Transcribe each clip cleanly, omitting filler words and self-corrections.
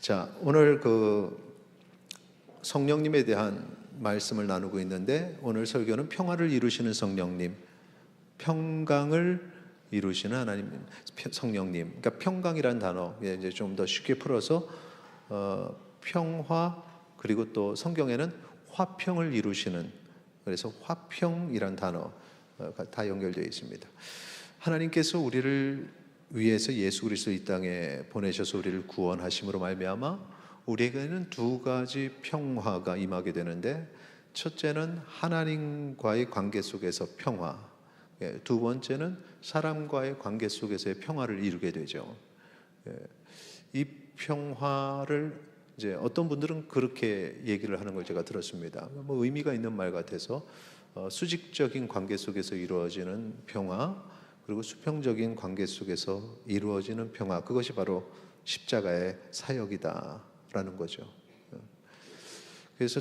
자, 오늘 성령님에 대한 말씀을 나누고 있는데, 오늘 설교는 평화를 이루시는 성령님, 평강을 이루시는 하나님, 성령님. 그러니까 평강이란 단어, 이제 좀 더 쉽게 풀어서 평화, 그리고 또 성경에는 화평을 이루시는, 그래서 화평이란 단어가 다 연결되어 있습니다. 하나님께서 우리를 위해서 예수 그리스도 이 땅에 보내셔서 우리를 구원하심으로 말미암아 우리에게는 두 가지 평화가 임하게 되는데, 첫째는 하나님과의 관계 속에서 평화, 두 번째는 사람과의 관계 속에서의 평화를 이루게 되죠. 이 평화를 이제 어떤 분들은 그렇게 얘기를 하는 걸 제가 들었습니다. 뭐 의미가 있는 말 같아서 수직적인 관계 속에서 이루어지는 평화, 그리고 수평적인 관계 속에서 이루어지는 평화, 그것이 바로 십자가의 사역이다라는 거죠. 그래서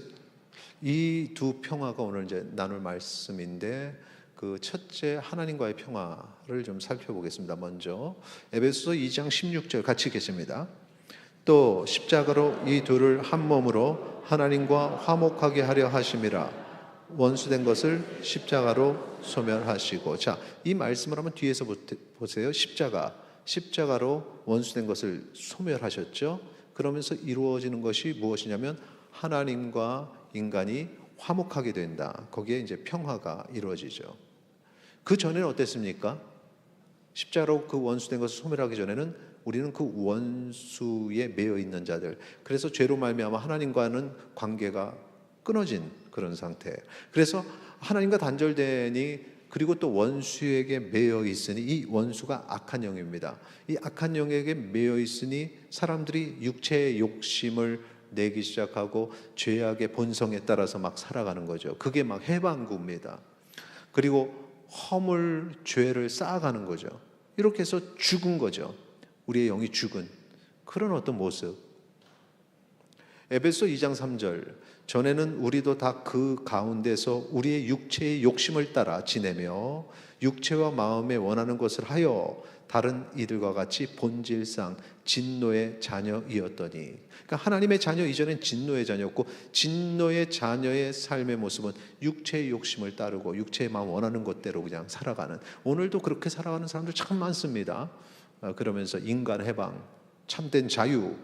이 두 평화가 오늘 이제 나눌 말씀인데, 그 첫째 하나님과의 평화를 좀 살펴보겠습니다. 먼저 에베소서 2장 16절 같이 읽겠습니다. 또 십자가로 이 둘을 한 몸으로 하나님과 화목하게 하려 하심이라. 원수된 것을 십자가로 소멸하시고. 자, 이 말씀을 한번 뒤에서 보세요. 십자가로 원수된 것을 소멸하셨죠. 그러면서 이루어지는 것이 무엇이냐면 하나님과 인간이 화목하게 된다. 거기에 이제 평화가 이루어지죠. 그 전에는 어땠습니까? 십자가로 그 원수된 것을 소멸하기 전에는 우리는 그 원수에 매여 있는 자들, 그래서 죄로 말미암아 하나님과는 관계가 끊어진 그런 상태. 그래서 하나님과 단절되니, 그리고 또 원수에게 매여 있으니, 이 원수가 악한 영입니다. 이 악한 영에게 매여 있으니 사람들이 육체의 욕심을 내기 시작하고 죄악의 본성에 따라서 막 살아가는 거죠. 그게 막 해방구입니다. 그리고 허물, 죄를 쌓아가는 거죠. 이렇게 해서 죽은 거죠. 우리의 영이 죽은 그런 어떤 모습. 에베소 2장 3절, 전에는 우리도 다 그 가운데서 우리의 육체의 욕심을 따라 지내며 육체와 마음에 원하는 것을 하여 다른 이들과 같이 본질상 진노의 자녀이었더니. 그러니까 하나님의 자녀 이전엔 진노의 자녀였고, 진노의 자녀의 삶의 모습은 육체의 욕심을 따르고 육체의 마음 원하는 것대로 그냥 살아가는, 오늘도 그렇게 살아가는 사람들 참 많습니다. 그러면서 인간 해방, 참된 자유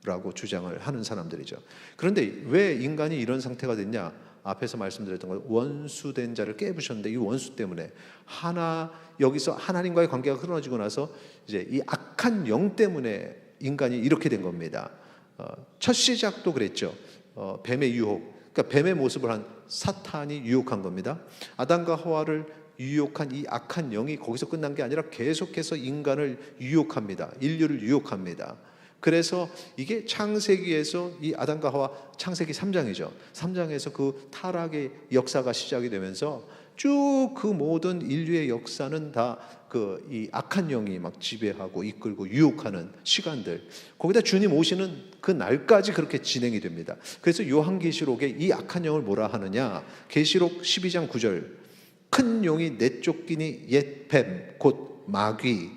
라고 주장을 하는 사람들이죠. 그런데 왜 인간이 이런 상태가 됐냐? 앞에서 말씀드렸던 것, 원수된 자를 깨부셨는데, 이 원수 때문에 여기서 하나님과의 관계가 끊어지고 나서 이제 이 악한 영 때문에 인간이 이렇게 된 겁니다. 첫 시작도 그랬죠. 뱀의 유혹, 그러니까 뱀의 모습을 한 사탄이 유혹한 겁니다. 아담과 하와를 유혹한 이 악한 영이 거기서 끝난 게 아니라 계속해서 인간을 유혹합니다. 인류를 유혹합니다. 그래서 이게 창세기에서 이 아담과 하와, 창세기 3장이죠. 3장에서 그 타락의 역사가 시작이 되면서 쭉 그 모든 인류의 역사는 다 이 악한 영이 막 지배하고 이끌고 유혹하는 시간들, 거기다 주님 오시는 그 날까지 그렇게 진행이 됩니다. 그래서 요한계시록에 이 악한 영을 뭐라 하느냐? 계시록 12장 9절, 큰 용이 내쫓기니 옛 뱀 곧 마귀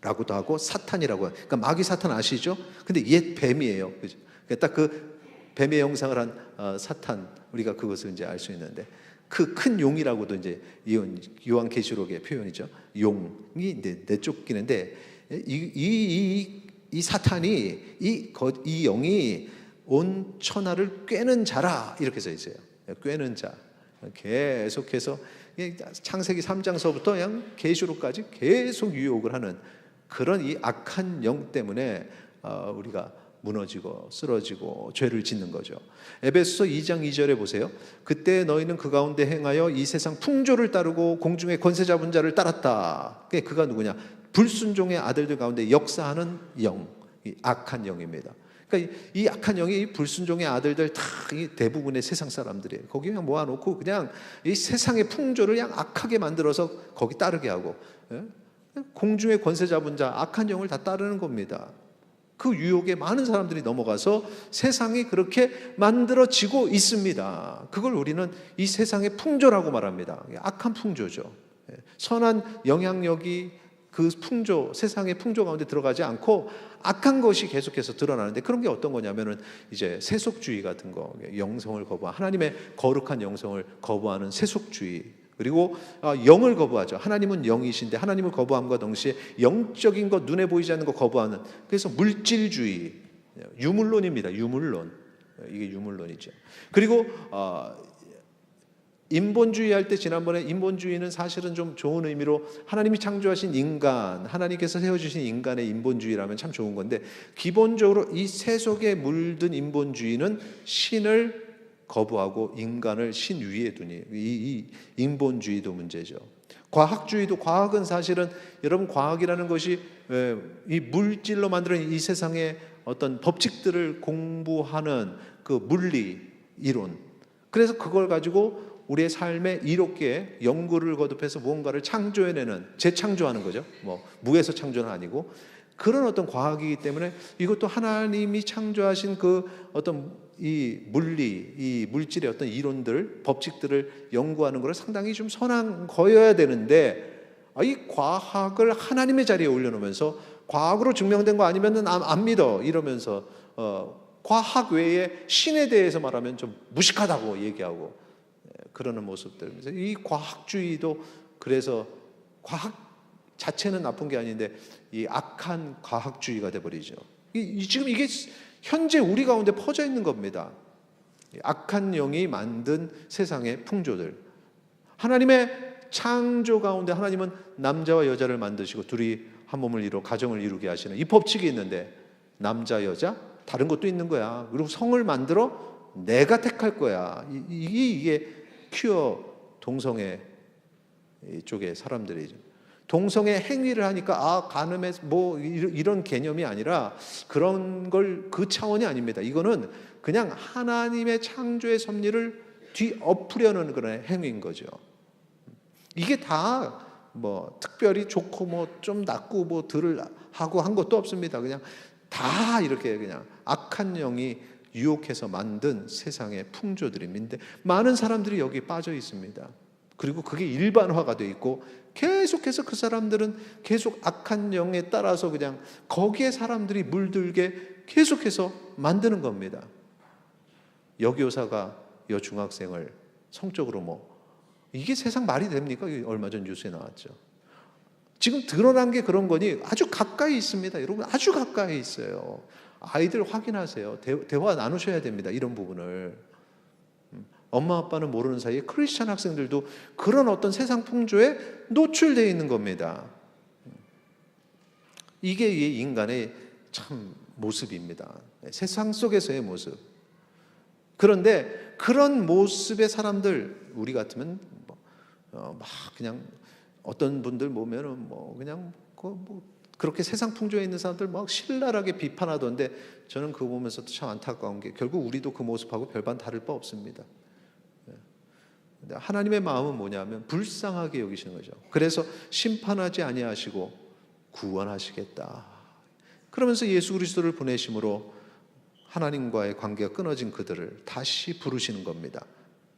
라고도 하고 사탄이라고 해요. 그러니까 마귀 사탄 아시죠? 근데 옛 뱀이에요. 그죠? 그러니까 딱 그 뱀의 형상을 한 사탄, 우리가 그것을 이제 알 수 있는데, 그 큰 용이라고도 이제 요한계시록의 표현이죠. 용이 내쫓기는데, 이 사탄이, 이 영이 온 천하를 꿰는 자라, 이렇게 써 있어요. 꿰는 자. 계속해서 창세기 3장서부터 그냥 계시록까지 계속 유혹을 하는 그런 이 악한 영 때문에 우리가 무너지고 쓰러지고 죄를 짓는 거죠. 에베소서 2장 2절에 보세요. 그때 너희는 그 가운데 행하여 이 세상 풍조를 따르고 공중의 권세 잡은 자를 따랐다. 그가 누구냐? 불순종의 아들들 가운데 역사하는 영, 이 악한 영입니다. 그러니까 이 악한 영이 이 불순종의 아들들 다 대부분의 세상 사람들이에요. 거기 그냥 모아놓고 그냥 이 세상의 풍조를 그냥 악하게 만들어서 거기 따르게 하고, 공중의 권세 잡은 자, 악한 영을 다 따르는 겁니다. 그 유혹에 많은 사람들이 넘어가서 세상이 그렇게 만들어지고 있습니다. 그걸 우리는 이 세상의 풍조라고 말합니다. 악한 풍조죠. 선한 영향력이 그 풍조, 세상의 풍조 가운데 들어가지 않고 악한 것이 계속해서 드러나는데 그런 게 어떤 거냐면은 이제 세속주의 같은 거, 영성을 거부한 하나님의 거룩한 영성을 거부하는 세속주의. 그리고 영을 거부하죠. 하나님은 영이신데 하나님을 거부함과 동시에 영적인 것, 눈에 보이지 않는 것 거부하는, 그래서 물질주의, 유물론입니다. 유물론. 이게 유물론이죠. 그리고 인본주의 할 때, 지난번에 인본주의는 사실은 좀 좋은 의미로 하나님이 창조하신 인간, 하나님께서 세워주신 인간의 인본주의라면 참 좋은 건데, 기본적으로 이 세속에 물든 인본주의는 신을 거부하고 인간을 신 위에 두니, 이 인본주의도 문제죠. 과학주의도, 과학은 사실은 여러분, 과학이라는 것이 이 물질로 만드는 이 세상의 어떤 법칙들을 공부하는 그 물리 이론, 그래서 그걸 가지고 우리의 삶에 이롭게 연구를 거듭해서 무언가를 창조해내는, 재창조하는 거죠. 뭐 무에서 창조는 아니고 그런 어떤 과학이기 때문에 이것도 하나님이 창조하신 그 어떤 이 물리, 이 물질의 어떤 이론들, 법칙들을 연구하는 것을 상당히 좀 선한 거여야 되는데, 이 과학을 하나님의 자리에 올려놓으면서 과학으로 증명된 거 아니면 안 믿어 이러면서 과학 외에 신에 대해서 말하면 좀 무식하다고 얘기하고 그러는 모습들. 이 과학주의도, 그래서 과학 자체는 나쁜 게 아닌데 이 악한 과학주의가 돼버리죠. 지금 이게 현재 우리 가운데 퍼져 있는 겁니다. 악한 영이 만든 세상의 풍조들. 하나님의 창조 가운데 하나님은 남자와 여자를 만드시고 둘이 한 몸을 이루어 가정을 이루게 하시는 이 법칙이 있는데, 남자 여자 다른 것도 있는 거야. 그리고 성을 만들어 내가 택할 거야. 이게 큐어 동성애 쪽의 사람들이죠. 동성애 행위를 하니까 간음에 뭐 이런 개념이 아니라 그런 걸, 그 차원이 아닙니다. 이거는 그냥 하나님의 창조의 섭리를 뒤엎으려는 그런 행위인 거죠. 이게 다 뭐 특별히 좋고 뭐 좀 낫고 뭐 덜 하고 한 것도 없습니다. 그냥 다 이렇게 그냥 악한 영이 유혹해서 만든 세상의 풍조들인데, 많은 사람들이 여기 빠져 있습니다. 그리고 그게 일반화가 돼 있고 계속해서 그 사람들은 계속 악한 영에 따라서 그냥 거기에 사람들이 물들게 계속해서 만드는 겁니다. 여교사가 여중학생을 성적으로 이게 세상 말이 됩니까? 얼마 전 뉴스에 나왔죠. 지금 드러난 게 그런 거니 아주 가까이 있습니다. 여러분, 아주 가까이 있어요. 아이들 확인하세요. 대화 나누셔야 됩니다. 이런 부분을. 엄마 아빠는 모르는 사이에 크리스찬 학생들도 그런 어떤 세상 풍조에 노출되어 있는 겁니다. 이게 이 인간의 참 모습입니다. 세상 속에서의 모습. 그런데 그런 모습의 사람들, 우리 같으면 막 그냥 어떤 분들 보면은 그냥 그렇게 세상 풍조에 있는 사람들 막 신랄하게 비판하던데, 저는 그거 보면서 참 안타까운 게 결국 우리도 그 모습하고 별반 다를 바 없습니다. 근데 하나님의 마음은 뭐냐면 불쌍하게 여기시는 거죠. 그래서 심판하지 아니하시고 구원하시겠다. 그러면서 예수 그리스도를 보내심으로 하나님과의 관계가 끊어진 그들을 다시 부르시는 겁니다.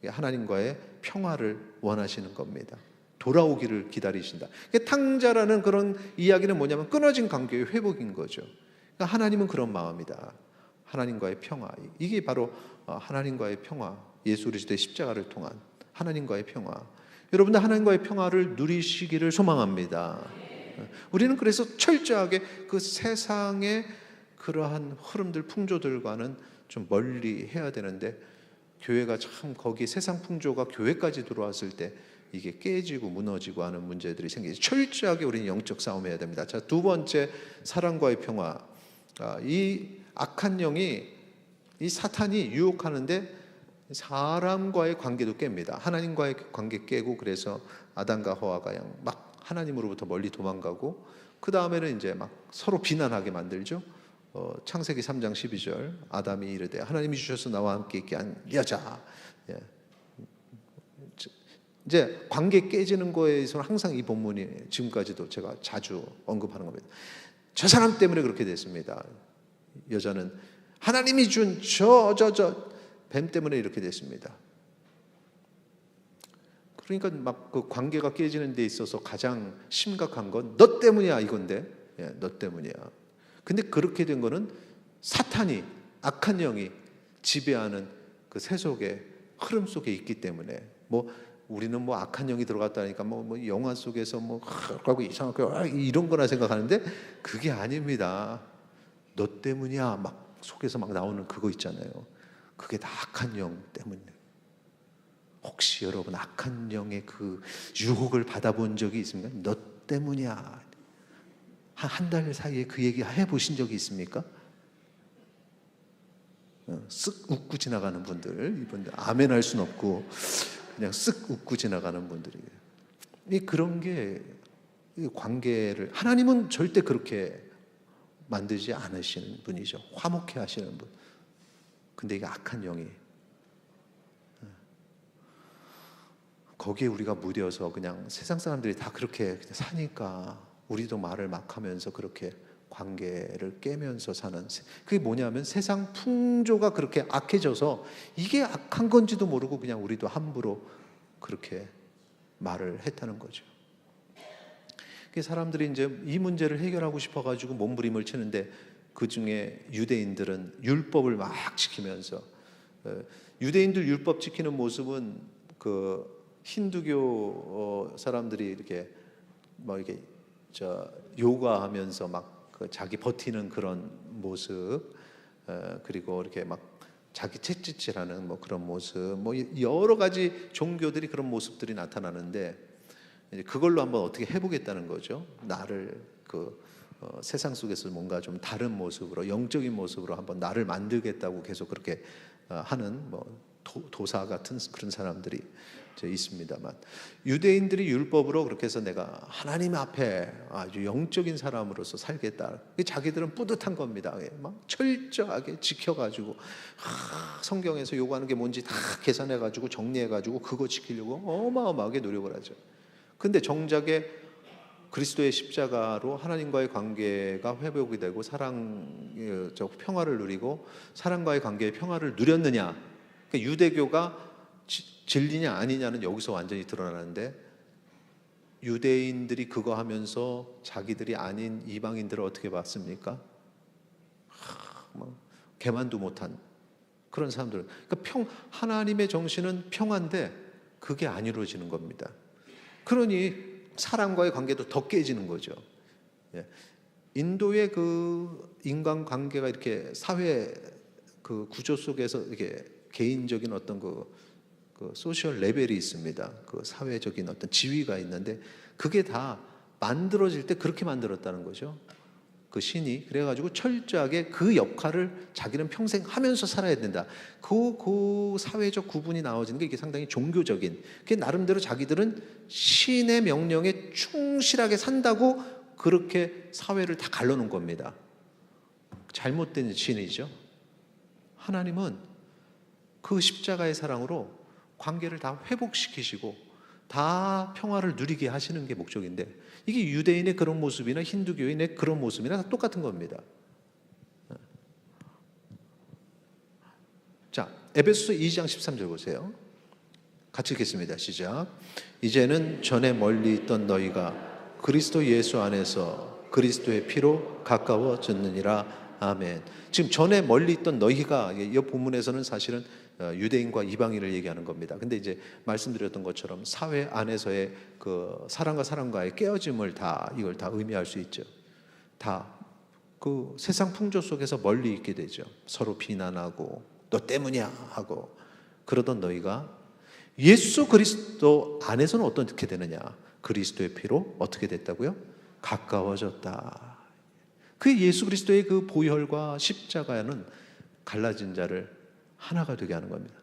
하나님과의 평화를 원하시는 겁니다. 돌아오기를 기다리신다. 탕자라는 그런 이야기는 뭐냐면 끊어진 관계의 회복인 거죠. 그러니까 하나님은 그런 마음이다. 하나님과의 평화. 이게 바로 하나님과의 평화. 예수 그리스도의 십자가를 통한 하나님과의 평화. 여러분들 하나님과의 평화를 누리시기를 소망합니다. 우리는 그래서 철저하게 그 세상의 그러한 흐름들, 풍조들과는 좀 멀리 해야 되는데, 교회가 참 거기 세상 풍조가 교회까지 들어왔을 때 이게 깨지고 무너지고 하는 문제들이 생기죠. 철저하게 우리는 영적 싸움해야 됩니다. 자, 두 번째, 사랑과의 평화. 이 악한 영이, 이 사탄이 유혹하는데 사람과의 관계도 깹니다. 하나님과의 관계 깨고, 그래서 아담과 하와가 막 하나님으로부터 멀리 도망가고, 그 다음에는 이제 막 서로 비난하게 만들죠. 창세기 3장 12절, 아담이 이르되 하나님이 주셔서 나와 함께 있게 한 여자. 이제 관계 깨지는 거에서는 항상 이 본문이 지금까지도 제가 자주 언급하는 겁니다. 저 사람 때문에 그렇게 됐습니다. 여자는 하나님이 준 저 뱀 때문에 이렇게 됐습니다. 그러니까 막 그 관계가 깨지는 데 있어서 가장 심각한 건 너 때문이야 이건데, 너 때문이야. 근데 그렇게 된 거는 사탄이, 악한 영이 지배하는 그 세속의 흐름 속에 있기 때문에, 뭐 우리는 뭐 악한 영이 들어갔다니까 뭐 영화 속에서 뭐 하고 이상하게 이런 거나 생각하는데 그게 아닙니다. 너 때문이야 막 속에서 막 나오는 그거 있잖아요. 그게 다 악한 영 때문에. 혹시 여러분 악한 영의 그 유혹을 받아본 적이 있습니까? 너 때문이야. 한 달 사이에 그 얘기 해보신 적이 있습니까? 쓱 웃고 지나가는 분들, 이분들 아멘 할 수는 없고 그냥 쓱 웃고 지나가는 분들이에요. 그런 게 관계를, 하나님은 절대 그렇게 만들지 않으시는 분이죠. 화목해 하시는 분. 근데 이게 악한 영이, 거기에 우리가 무뎌서 그냥 세상 사람들이 다 그렇게 사니까 우리도 말을 막 하면서 그렇게 관계를 깨면서 사는, 그게 뭐냐면 세상 풍조가 그렇게 악해져서 이게 악한 건지도 모르고 그냥 우리도 함부로 그렇게 말을 했다는 거죠. 사람들이 이제 이 문제를 해결하고 싶어가지고 몸부림을 치는데, 그 중에 유대인들은 율법을 막 지키면서, 유대인들 율법 지키는 모습은 그 힌두교 사람들이 이렇게 뭐 이렇게 요가하면서 막 그 자기 버티는 그런 모습, 그리고 이렇게 막 자기 채찍질하는 뭐 그런 모습, 뭐 여러 가지 종교들이 그런 모습들이 나타나는데, 이제 그걸로 한번 어떻게 해보겠다는 거죠. 나를 세상 속에서 뭔가 좀 다른 모습으로, 영적인 모습으로 한번 나를 만들겠다고 계속 그렇게 하는 뭐 도사 같은 그런 사람들이 있습니다만, 유대인들이 율법으로 그렇게 해서 내가 하나님 앞에 아주 영적인 사람으로서 살겠다, 자기들은 뿌듯한 겁니다. 막 철저하게 지켜가지고 성경에서 요구하는 게 뭔지 다 계산해가지고 정리해가지고 그거 지키려고 어마어마하게 노력을 하죠. 근데 정작에 그리스도의 십자가로 하나님과의 관계가 회복이 되고 평화를 누리고 사람과의 관계의 평화를 누렸느냐, 그러니까 유대교가 진리냐 아니냐는 여기서 완전히 드러나는데, 유대인들이 그거 하면서 자기들이 아닌 이방인들을 어떻게 봤습니까? 개만도 못한 그런 사람들. 그러니까 하나님의 정신은 평화인데 그게 안 이루어지는 겁니다. 그러니 사람과의 관계도 더 깨지는 거죠. 인도의 그 인간 관계가 이렇게 사회 그 구조 속에서 이렇게 개인적인 어떤 그 소셜 레벨이 있습니다. 그 사회적인 어떤 지위가 있는데, 그게 다 만들어질 때 그렇게 만들었다는 거죠. 그 신이 그래가지고 철저하게 그 역할을 자기는 평생 하면서 살아야 된다. 그 사회적 구분이 나와지는 게 이게 상당히 종교적인, 그게 나름대로 자기들은 신의 명령에 충실하게 산다고 그렇게 사회를 다 갈라놓은 겁니다. 잘못된 신이죠. 하나님은 그 십자가의 사랑으로 관계를 다 회복시키시고 다 평화를 누리게 하시는 게 목적인데, 이게 유대인의 그런 모습이나 힌두교인의 그런 모습이나 다 똑같은 겁니다. 자, 에베소서 2장 13절 보세요. 같이 읽겠습니다. 시작. 이제는 전에 멀리 있던 너희가 그리스도 예수 안에서 그리스도의 피로 가까워졌느니라. 아멘. 지금 전에 멀리 있던 너희가, 이 본문에서는 사실은 유대인과 이방인을 얘기하는 겁니다. 근데 이제 말씀드렸던 것처럼 사회 안에서의 그 사람과 사람과의 깨어짐을 이걸 다 의미할 수 있죠. 다 그 세상 풍조 속에서 멀리 있게 되죠. 서로 비난하고 너 때문이야 하고 그러던 너희가 예수 그리스도 안에서는 어떻게 되느냐? 그리스도의 피로 어떻게 됐다고요? 가까워졌다. 그 예수 그리스도의 그 보혈과 십자가는 갈라진 자를 하나가 되게 하는 겁니다.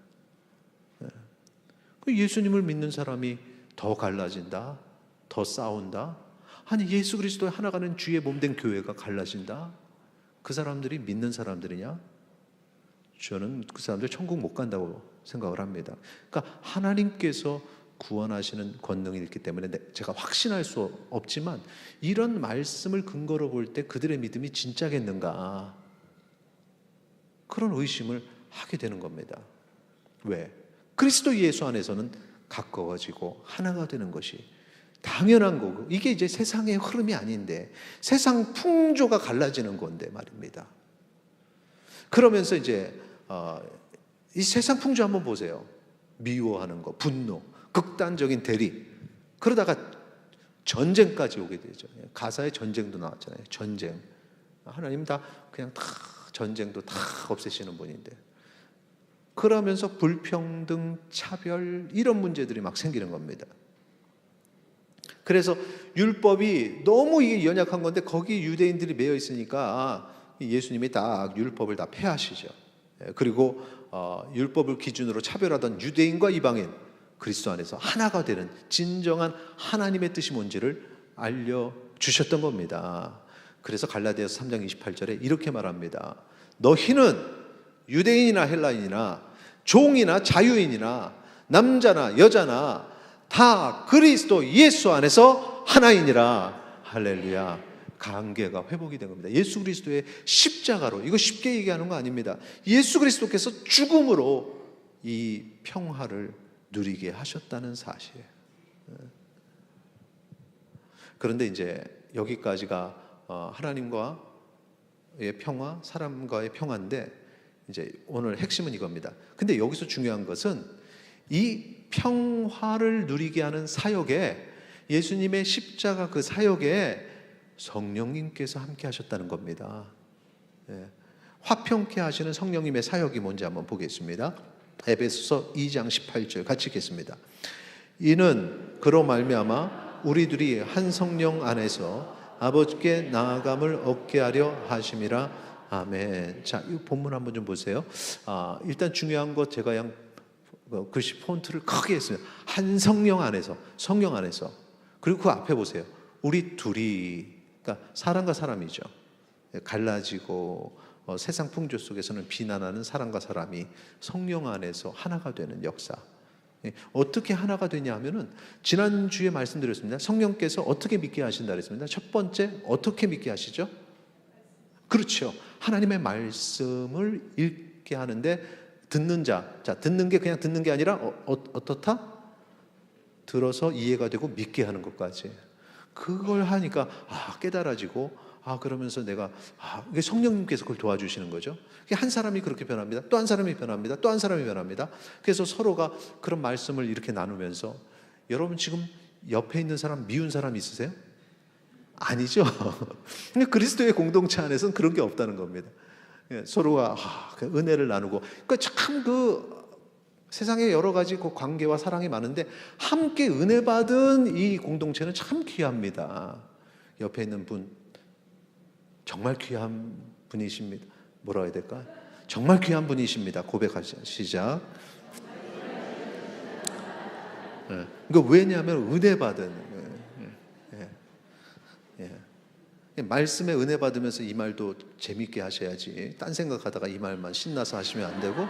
그 예수님을 믿는 사람이 더 갈라진다, 더 싸운다. 아니 예수 그리스도의 하나가는 주의 몸된 교회가 갈라진다. 그 사람들이 믿는 사람들이냐? 저는 그 사람들 천국 못 간다고 생각을 합니다. 그러니까 하나님께서 구원하시는 권능이 있기 때문에 제가 확신할 수 없지만, 이런 말씀을 근거로 볼 때 그들의 믿음이 진짜겠는가, 그런 의심을 하게 되는 겁니다. 왜? 그리스도 예수 안에서는 가까워지고 하나가 되는 것이 당연한 거고, 이게 이제 세상의 흐름이 아닌데 세상 풍조가 갈라지는 건데 말입니다. 그러면서 이제 이 세상 풍조 한번 보세요. 미워하는 거, 분노, 극단적인 대립, 그러다가 전쟁까지 오게 되죠. 가사에 전쟁도 나왔잖아요. 전쟁. 하나님 다 그냥 다 전쟁도 다 없애시는 분인데, 그러면서 불평등, 차별, 이런 문제들이 막 생기는 겁니다. 그래서 율법이 너무 이게 연약한 건데 거기 유대인들이 매여 있으니까 예수님이 딱 율법을 다 폐하시죠. 그리고 율법을 기준으로 차별하던 유대인과 이방인, 그리스도 안에서 하나가 되는 진정한 하나님의 뜻이 뭔지를 알려주셨던 겁니다. 그래서 갈라디아서 3장 28절에 이렇게 말합니다. 너희는 유대인이나 헬라인이나 종이나 자유인이나 남자나 여자나 다 그리스도 예수 안에서 하나이니라. 할렐루야. 관계가 회복이 된 겁니다. 예수 그리스도의 십자가로, 이거 쉽게 얘기하는 거 아닙니다. 예수 그리스도께서 죽음으로 이 평화를 누리게 하셨다는 사실이에요. 그런데 이제 여기까지가 하나님과의 평화, 사람과의 평화인데, 이제 오늘 핵심은 이겁니다. 근데 여기서 중요한 것은 이 평화를 누리게 하는 사역에, 예수님의 십자가 그 사역에 성령님께서 함께 하셨다는 겁니다. 화평케 하시는 성령님의 사역이 뭔지 한번 보겠습니다. 에베소서 2장 18절 같이 읽겠습니다. 이는 그로 말미암아 우리들이 한 성령 안에서 아버지께 나아감을 얻게 하려 하심이라. 아멘. 자, 이 본문 한번 좀 보세요. 일단 중요한 것, 제가 그냥 글씨 폰트를 크게 했어요. 한 성령 안에서, 성령 안에서. 그리고 그 앞에 보세요. 우리 둘이, 그러니까 사람과 사람이죠. 갈라지고 세상 풍조 속에서는 비난하는 사람과 사람이 성령 안에서 하나가 되는 역사. 어떻게 하나가 되냐 하면은, 지난주에 말씀드렸습니다. 성령께서 어떻게 믿게 하신다 그랬습니다. 첫 번째, 어떻게 믿게 하시죠? 그렇죠. 하나님의 말씀을 읽게 하는데, 듣는 자, 듣는 게 그냥 듣는 게 아니라 어떻다? 들어서 이해가 되고 믿게 하는 것까지. 그걸 하니까 깨달아지고, 그러면서 내가 이게 성령님께서 그걸 도와주시는 거죠. 한 사람이 그렇게 변합니다. 또 한 사람이 변합니다. 또 한 사람이 변합니다. 그래서 서로가 그런 말씀을 이렇게 나누면서, 여러분 지금 옆에 있는 사람 미운 사람 있으세요? 아니죠. 그리스도의 공동체 안에서는 그런 게 없다는 겁니다. 서로가 은혜를 나누고, 그러니까 참 세상에 여러 가지 그 관계와 사랑이 많은데 함께 은혜 받은 이 공동체는 참 귀합니다. 옆에 있는 분 정말 귀한 분이십니다. 뭐라 해야 될까? 정말 귀한 분이십니다. 고백하시자. 그러니까 왜냐하면 은혜 받은, 말씀에 은혜 받으면서 이 말도 재밌게 하셔야지, 딴 생각하다가 이 말만 신나서 하시면 안 되고.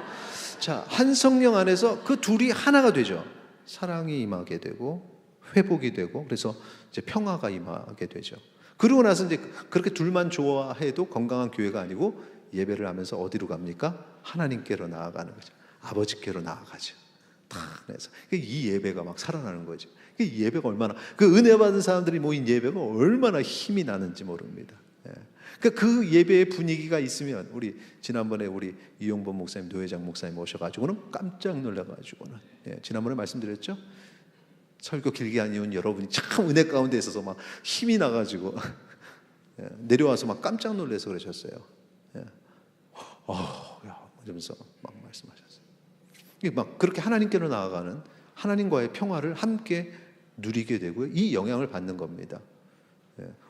자, 한 성령 안에서 그 둘이 하나가 되죠. 사랑이 임하게 되고 회복이 되고, 그래서 이제 평화가 임하게 되죠. 그러고 나서 이제 그렇게 둘만 좋아해도 건강한 교회가 아니고, 예배를 하면서 어디로 갑니까? 하나님께로 나아가는 거죠. 아버지께로 나아가죠. 그래서 이 예배가 막 살아나는 거죠. 이 예배가 얼마나, 그 은혜 받은 사람들이 모인 예배가 얼마나 힘이 나는지 모릅니다. 그 예배의 분위기가 있으면, 우리 지난번에 우리 이용범 목사님, 노회장 목사님 오셔가지고는 깜짝 놀라가지고는, 지난번에 말씀드렸죠. 설교 길게 안 이은 여러분이 참 은혜 가운데 있어서 막 힘이 나가지고 내려와서 막 깜짝 놀라서 그러셨어요. 이러면서 막 말씀하셨어요. 막 그렇게 하나님께로 나아가는, 하나님과의 평화를 함께 누리게 되고요. 이 영향을 받는 겁니다.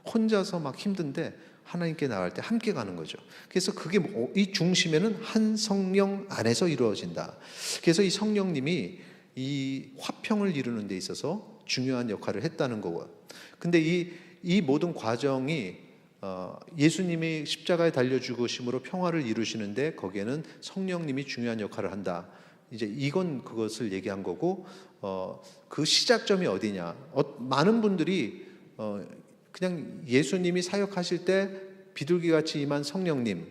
혼자서 막 힘든데 하나님께 나갈 때 함께 가는 거죠. 그래서 그게 이 중심에는 한 성령 안에서 이루어진다. 그래서 이 성령님이 이 화평을 이루는 데 있어서 중요한 역할을 했다는 거고요. 근데 이 모든 과정이 예수님이 십자가에 달려 죽으심으로 평화를 이루시는데, 거기에는 성령님이 중요한 역할을 한다. 이제 이건 그것을 얘기한 거고, 그 시작점이 어디냐? 많은 분들이 그냥 예수님이 사역하실 때 비둘기같이 임한 성령님,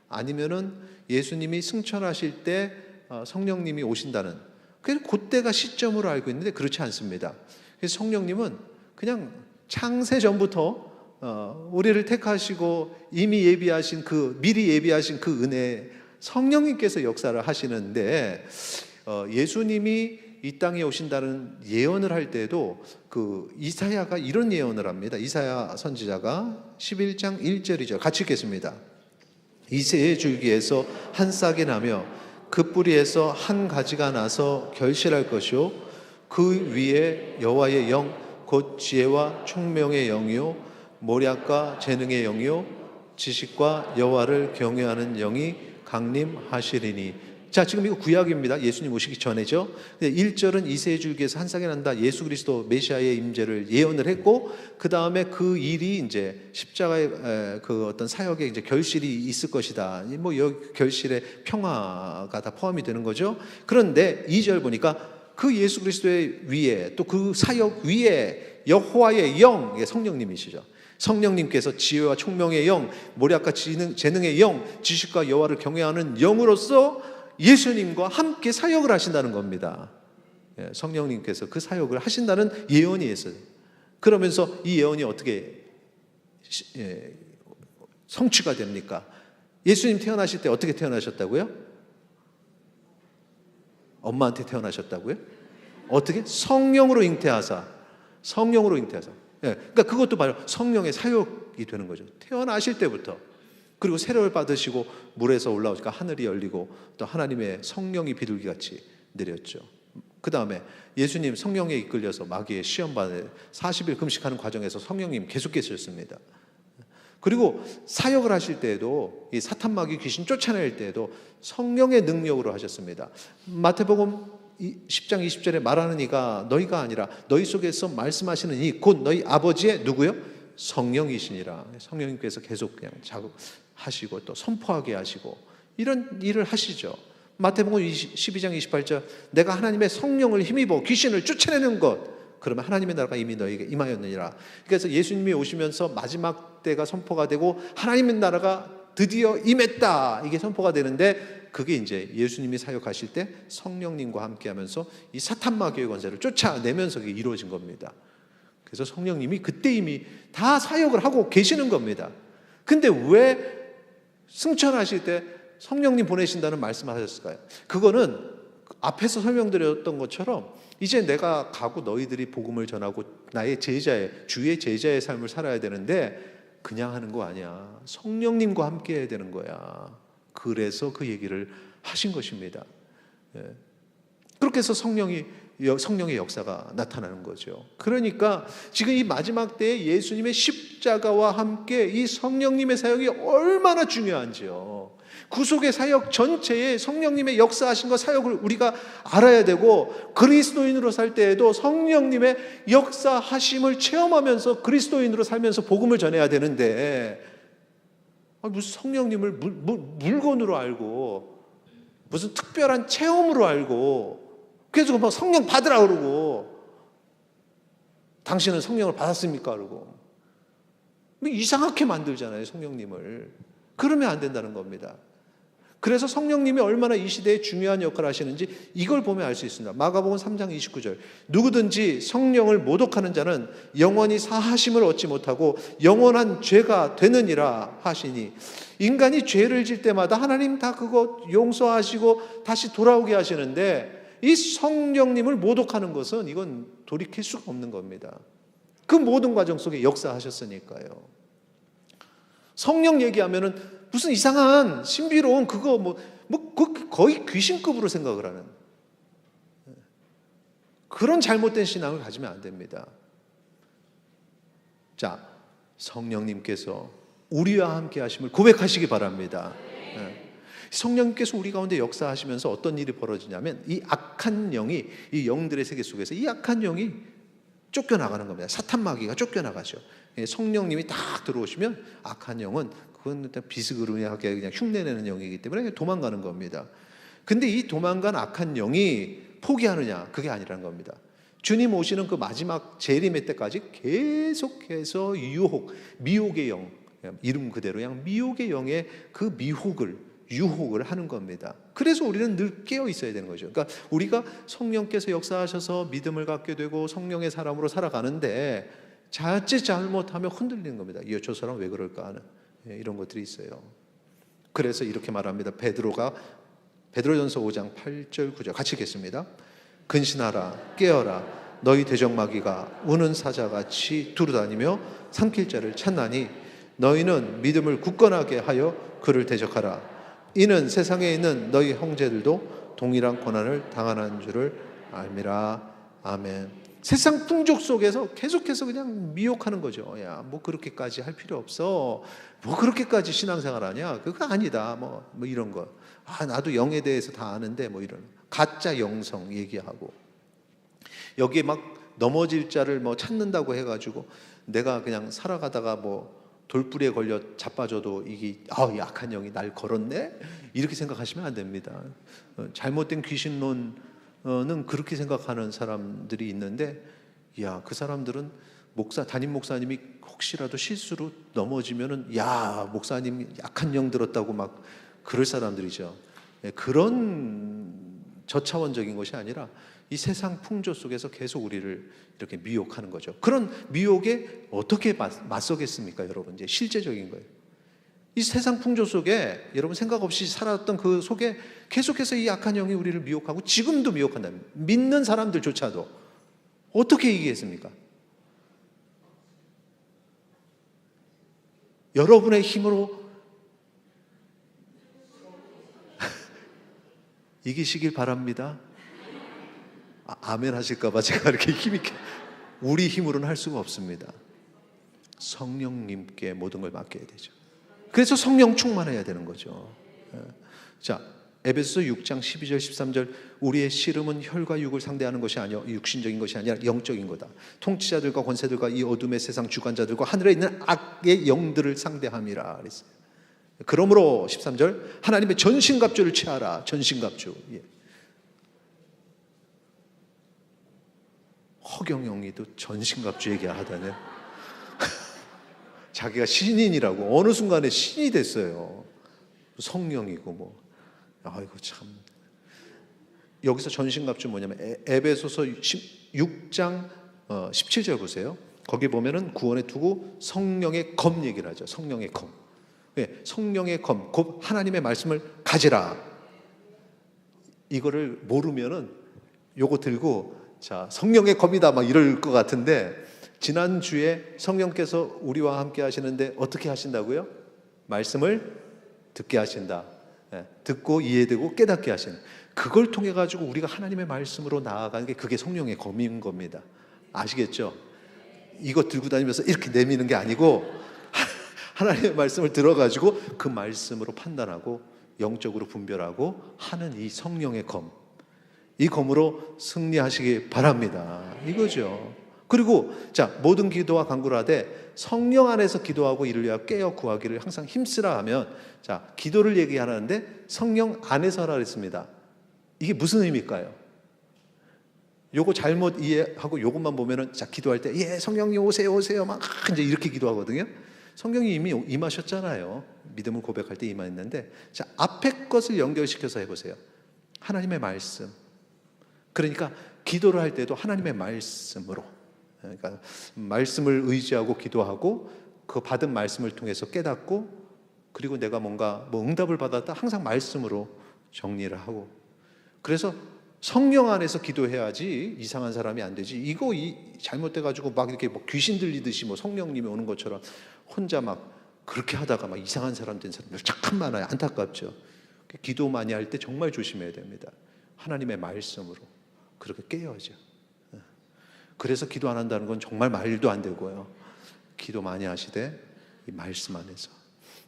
아니면은 예수님이 승천하실 때 성령님이 오신다는, 그때가 시점으로 알고 있는데 그렇지 않습니다. 그래서 성령님은 그냥 창세 전부터 우리를 택하시고 이미 예비하신 미리 예비하신 그 은혜, 성령님께서 역사를 하시는데, 예수님이 이 땅에 오신다는 예언을 할 때도 이사야가 이런 예언을 합니다. 이사야 선지자가 11장 1절이죠. 같이 읽겠습니다. 이새의 줄기에서 한 싹이 나며 그 뿌리에서 한 가지가 나서 결실할 것이요 그 위에 여호와의 영 곧 지혜와 총명의 영이요 모략과 재능의 영이요 지식과 여호와를 경외하는 영이 강림하시리니. 자, 지금 이거 구약입니다. 예수님 오시기 전에죠. 1절은 이새의 줄기에서 한 싹이 난다. 예수 그리스도 메시아의 임재를 예언을 했고, 그 다음에 그 일이 이제 십자가의 어떤 사역에 이제 결실이 있을 것이다. 뭐 여기 결실에 평화가 다 포함이 되는 거죠. 그런데 2절 보니까 그 예수 그리스도의 위에, 또 그 사역 위에 여호와의 영, 성령님이시죠. 성령님께서 지혜와 총명의 영, 모략과 재능의 영, 지식과 여호와를 경외하는 영으로서 예수님과 함께 사역을 하신다는 겁니다. 성령님께서 그 사역을 하신다는 예언이 있어요. 그러면서 이 예언이 어떻게 성취가 됩니까? 예수님 태어나실 때 어떻게 태어나셨다고요? 엄마한테 태어나셨다고요? 어떻게? 성령으로 잉태하사. 성령으로 잉태하사. 그러니까 그것도 바로 성령의 사역이 되는 거죠. 태어나실 때부터. 그리고 세례를 받으시고 물에서 올라오니까 하늘이 열리고 또 하나님의 성령이 비둘기같이 내렸죠. 그 다음에 예수님 성령에 이끌려서 마귀의 시험받을 40일 금식하는 과정에서 성령님 계속 계셨습니다. 그리고 사역을 하실 때에도 이 사탄 마귀 귀신 쫓아낼 때에도 성령의 능력으로 하셨습니다. 마태복음 10장 20절에 말하는 이가 너희가 아니라 너희 속에서 말씀하시는 이 곧 너희 아버지의 누구요? 성령이시니라. 성령님께서 계속 그냥 작업하시고 또 선포하게 하시고 이런 일을 하시죠. 마태복음 12장 28절 내가 하나님의 성령을 힘입어 귀신을 쫓아내는 것, 그러면 하나님의 나라가 이미 너희에게 임하였느니라. 그래서 예수님이 오시면서 마지막 때가 선포가 되고 하나님의 나라가 드디어 임했다, 이게 선포가 되는데, 그게 이제 예수님이 사역하실 때 성령님과 함께하면서 이 사탄 마귀의 권세를 쫓아내면서 그게 이루어진 겁니다. 그래서 성령님이 그때 이미 다 사역을 하고 계시는 겁니다. 근데 왜 승천하실 때 성령님 보내신다는 말씀하셨을까요? 그거는 앞에서 설명드렸던 것처럼 이제 내가 가고 너희들이 복음을 전하고 나의 제자의, 주의 제자의 삶을 살아야 되는데 그냥 하는 거 아니야. 성령님과 함께 해야 되는 거야. 그래서 그 얘기를 하신 것입니다. 그렇게 해서 성령의 역사가 나타나는 거죠. 그러니까 지금 이 마지막 때에 예수님의 십자가와 함께 이 성령님의 사역이 얼마나 중요한지요. 구속의 사역 전체에 성령님의 역사하신 것, 사역을 우리가 알아야 되고, 그리스도인으로 살 때에도 성령님의 역사하심을 체험하면서 그리스도인으로 살면서 복음을 전해야 되는데, 무슨 성령님을 물건으로 알고 무슨 특별한 체험으로 알고 그래서 막 성령 받으라 그러고, 당신은 성령을 받았습니까 그러고 이상하게 만들잖아요 성령님을. 그러면 안 된다는 겁니다. 그래서 성령님이 얼마나 이 시대에 중요한 역할을 하시는지 이걸 보면 알 수 있습니다. 마가복음 3장 29절 누구든지 성령을 모독하는 자는 영원히 사하심을 얻지 못하고 영원한 죄가 되느니라 하시니, 인간이 죄를 질 때마다 하나님 다 그거 용서하시고 다시 돌아오게 하시는데, 이 성령님을 모독하는 것은 이건 돌이킬 수가 없는 겁니다. 그 모든 과정 속에 역사하셨으니까요. 성령 얘기하면은 무슨 이상한 신비로운 그거 거의 귀신급으로 생각을 하는 그런 잘못된 신앙을 가지면 안 됩니다. 자, 성령님께서 우리와 함께 하심을 고백하시기 바랍니다. 성령님께서 우리 가운데 역사하시면서 어떤 일이 벌어지냐면, 이 악한 영이, 이 영들의 세계 속에서 이 악한 영이 쫓겨나가는 겁니다. 사탄 마귀가 쫓겨나가죠. 성령님이 딱 들어오시면 악한 영은 그건 비스그름하게 그냥 흉내내는 영이기 때문에 도망가는 겁니다. 근데 이 도망간 악한 영이 포기하느냐, 그게 아니라는 겁니다. 주님 오시는 그 마지막 재림의 때까지 계속해서 미혹의 영, 이름 그대로 그냥 미혹의 영의 그 유혹을 하는 겁니다. 그래서 우리는 늘 깨어 있어야 되는 거죠. 그러니까 우리가 성령께서 역사하셔서 믿음을 갖게 되고 성령의 사람으로 살아가는데, 자칫 잘못하면 흔들리는 겁니다. 저 사람 왜 그럴까 하는 이런 것들이 있어요. 그래서 이렇게 말합니다. 베드로전서 5장 8절 9절 같이 읽겠습니다. 근신하라 깨어라 너희 대적마귀가 우는 사자같이 두루다니며 삼킬 자를 찾나니 너희는 믿음을 굳건하게 하여 그를 대적하라. 이는 세상에 있는 너희 형제들도 동일한 고난을 당하는 줄을 알미라. 아멘. 세상 풍족 속에서 계속해서 그냥 미혹하는 거죠. 야, 뭐 그렇게까지 할 필요 없어. 뭐 그렇게까지 신앙생활 하냐? 그거 아니다. 뭐 이런 거. 나도 영에 대해서 다 아는데 뭐 이런 가짜 영성 얘기하고 여기에 막 넘어질 자를 뭐 찾는다고 해가지고 내가 그냥 살아가다가 뭐 돌부리에 걸려 자빠져도 이게 약한 영이 날 걸었네? 이렇게 생각하시면 안 됩니다. 잘못된 귀신론은 그렇게 생각하는 사람들이 있는데 그 사람들은 담임 목사님이 혹시라도 실수로 넘어지면은 목사님 약한 영 들었다고 막 그럴 사람들이죠. 그런 저차원적인 것이 아니라 이 세상 풍조 속에서 계속 우리를 이렇게 미혹하는 거죠. 그런 미혹에 어떻게 맞서겠습니까, 여러분? 이제 실제적인 거예요. 이 세상 풍조 속에 여러분 생각 없이 살았던 그 속에 계속해서 이 약한 영이 우리를 미혹하고 지금도 미혹한다. 믿는 사람들조차도 어떻게 이기겠습니까? 여러분의 힘으로 이기시길 바랍니다. 아멘 하실까봐 제가 이렇게 힘있게 우리 힘으로는 할 수가 없습니다. 성령님께 모든 걸 맡겨야 되죠. 그래서 성령 충만해야 되는 거죠. 자, 에베소서 6장 12절 13절 우리의 씨름은 혈과 육을 상대하는 것이 아니요 육신적인 것이 아니라 영적인 거다. 통치자들과 권세들과 이 어둠의 세상 주관자들과 하늘에 있는 악의 영들을 상대함이라 그랬어요. 그러므로 13절 하나님의 전신갑주를 취하라. 전신갑주. 허경영이도 전신갑주 얘기하다네. 자기가 신인이라고 어느 순간에 신이 됐어요. 성령이고 뭐. 아이고 참. 여기서 전신갑주 뭐냐면 에베소서 6장 17절 보세요. 거기 보면은 구원의 투구 성령의 검 얘기를 하죠. 성령의 검. 성령의 검, 곧 하나님의 말씀을 가지라. 이거를 모르면은 요거 들고 자, 성령의 검이다 막 이럴 것 같은데 지난주에 성령께서 우리와 함께 하시는데 어떻게 하신다고요? 말씀을 듣게 하신다. 듣고 이해되고 깨닫게 하시는. 그걸 통해 가지고 우리가 하나님의 말씀으로 나아가는 게 그게 성령의 검인 겁니다. 아시겠죠? 이거 들고 다니면서 이렇게 내미는 게 아니고 하나님의 말씀을 들어가지고 그 말씀으로 판단하고 영적으로 분별하고 하는 이 성령의 검. 이 검으로 승리하시기 바랍니다. 이거죠. 그리고 자, 모든 기도와 간구를 하되 성령 안에서 기도하고 이를 위하여 깨어 구하기를 항상 힘쓰라 하면 자, 기도를 얘기하는데 성령 안에서 하라 그랬습니다. 이게 무슨 의미일까요? 요거 잘못 이해하고 요것만 보면은 자, 기도할 때 성령님 오세요 막 이제 이렇게 기도하거든요. 성령이 이미 임하셨잖아요. 믿음을 고백할 때 임했는데 자, 앞에 것을 연결시켜서 해보세요. 하나님의 말씀. 그러니까 기도를 할 때도 하나님의 말씀으로, 그러니까 말씀을 의지하고 기도하고 그 받은 말씀을 통해서 깨닫고 그리고 내가 뭔가 응답을 받았다 항상 말씀으로 정리를 하고 그래서 성령 안에서 기도해야지 이상한 사람이 안 되지. 이거 잘못돼가지고 막 이렇게 뭐 귀신 들리듯이 뭐 성령님이 오는 것처럼 혼자 막 그렇게 하다가 막 이상한 사람 된 사람들 참 많아요. 안타깝죠. 기도 많이 할 때 정말 조심해야 됩니다. 하나님의 말씀으로 그렇게 깨어야죠. 그래서 기도 안 한다는 건 정말 말도 안 되고요. 기도 많이 하시되 이 말씀 안에서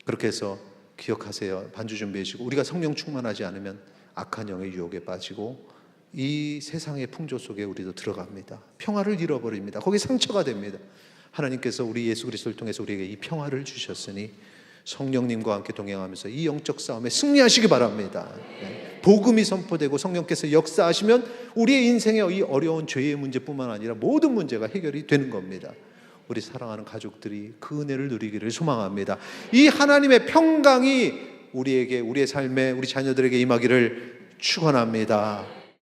그렇게 해서 기억하세요. 반주 준비하시고 우리가 성령 충만하지 않으면 악한 영의 유혹에 빠지고 이 세상의 풍조 속에 우리도 들어갑니다. 평화를 잃어버립니다. 거기 상처가 됩니다. 하나님께서 우리 예수 그리스도를 통해서 우리에게 이 평화를 주셨으니 성령님과 함께 동행하면서 이 영적 싸움에 승리하시기 바랍니다. 복음이 선포되고 성령께서 역사하시면 우리의 인생의 이 어려운 죄의 문제뿐만 아니라 모든 문제가 해결이 되는 겁니다. 우리 사랑하는 가족들이 그 은혜를 누리기를 소망합니다. 이 하나님의 평강이 우리에게, 우리의 삶에, 우리 자녀들에게 임하기를 축원합니다.